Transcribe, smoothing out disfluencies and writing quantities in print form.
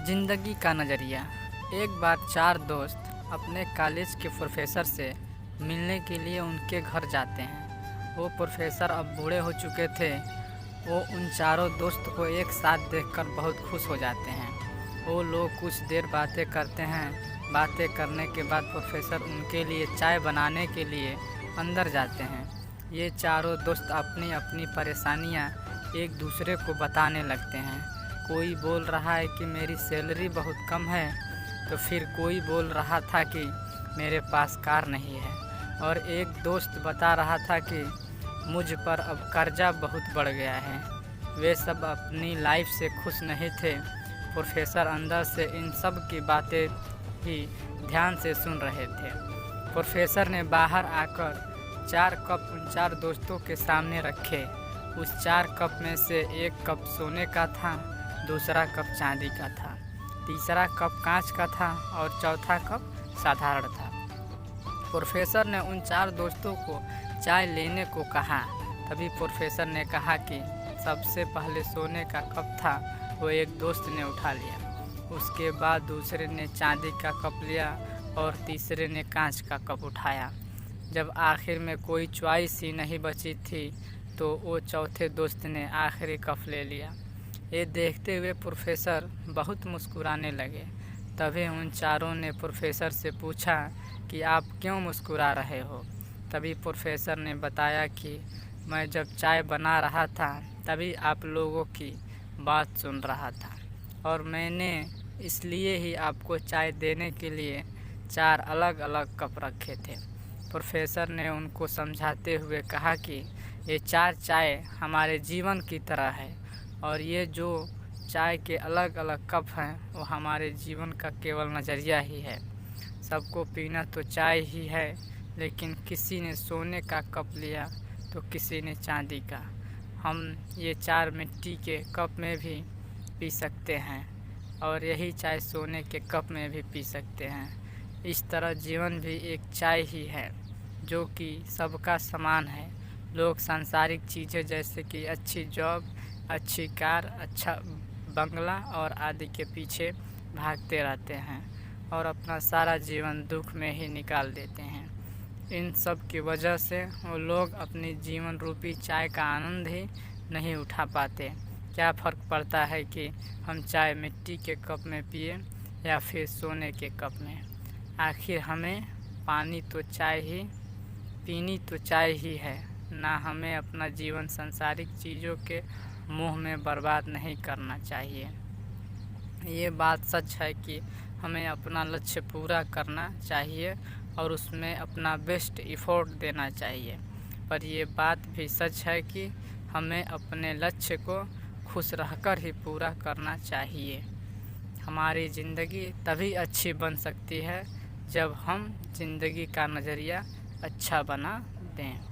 ज़िंदगी का नज़रिया। एक बार चार दोस्त अपने कॉलेज के प्रोफेसर से मिलने के लिए उनके घर जाते हैं। वो प्रोफेसर अब बूढ़े हो चुके थे। वो उन चारों दोस्त को एक साथ देखकर बहुत खुश हो जाते हैं। वो लोग कुछ देर बातें करते हैं। बातें करने के बाद प्रोफेसर उनके लिए चाय बनाने के लिए अंदर जाते हैं। ये चारों दोस्त अपनी अपनी परेशानियाँ एक दूसरे को बताने लगते हैं। कोई बोल रहा है कि मेरी सैलरी बहुत कम है, तो फिर कोई बोल रहा था कि मेरे पास कार नहीं है, और एक दोस्त बता रहा था कि मुझ पर अब कर्जा बहुत बढ़ गया है। वे सब अपनी लाइफ से खुश नहीं थे। प्रोफेसर अंदर से इन सब की बातें ही ध्यान से सुन रहे थे। प्रोफेसर ने बाहर आकर 4 कप उन 4 दोस्तों के सामने रखे। उस 4 कप में से एक कप सोने का था, दूसरा कप चांदी का था, तीसरा कप कांच का था और चौथा कप साधारण था। प्रोफेसर ने उन 4 दोस्तों को चाय लेने को कहा। तभी प्रोफेसर ने कहा कि सबसे पहले सोने का कप था, वो एक दोस्त ने उठा लिया। उसके बाद दूसरे ने चांदी का कप लिया और तीसरे ने कांच का कप उठाया। जब आखिर में कोई चॉइस ही नहीं बची थी, तो वो चौथे दोस्त ने आखिरी कप ले लिया। ये देखते हुए प्रोफेसर बहुत मुस्कुराने लगे। तभी उन चारों ने प्रोफेसर से पूछा कि आप क्यों मुस्कुरा रहे हो। तभी प्रोफेसर ने बताया कि मैं जब चाय बना रहा था तभी आप लोगों की बात सुन रहा था, और मैंने इसलिए ही आपको चाय देने के लिए 4 अलग अलग कप रखे थे। प्रोफेसर ने उनको समझाते हुए कहा कि ये 4 चाय हमारे जीवन की तरह है, और ये जो चाय के अलग अलग कप हैं वो हमारे जीवन का केवल नज़रिया ही है। सबको पीना तो चाय ही है, लेकिन किसी ने सोने का कप लिया तो किसी ने चांदी का। हम ये 4 मिट्टी के कप में भी पी सकते हैं, और यही चाय सोने के कप में भी पी सकते हैं। इस तरह जीवन भी एक चाय ही है, जो कि सबका समान है। लोग सांसारिक चीज़ें जैसे कि अच्छी जॉब, अच्छी कार, अच्छा बंगला और आदि के पीछे भागते रहते हैं और अपना सारा जीवन दुख में ही निकाल देते हैं। इन सब की वजह से वो लोग अपनी जीवन रूपी चाय का आनंद ही नहीं उठा पाते। क्या फ़र्क पड़ता है कि हम चाय मिट्टी के कप में पिए या फिर सोने के कप में। आखिर हमें पीनी तो चाय ही है ना। हमें अपना जीवन सांसारिक चीज़ों के मुँह में बर्बाद नहीं करना चाहिए। ये बात सच है कि हमें अपना लक्ष्य पूरा करना चाहिए और उसमें अपना बेस्ट एफर्ट देना चाहिए, पर ये बात भी सच है कि हमें अपने लक्ष्य को खुश रहकर ही पूरा करना चाहिए। हमारी ज़िंदगी तभी अच्छी बन सकती है जब हम ज़िंदगी का नज़रिया अच्छा बना दें।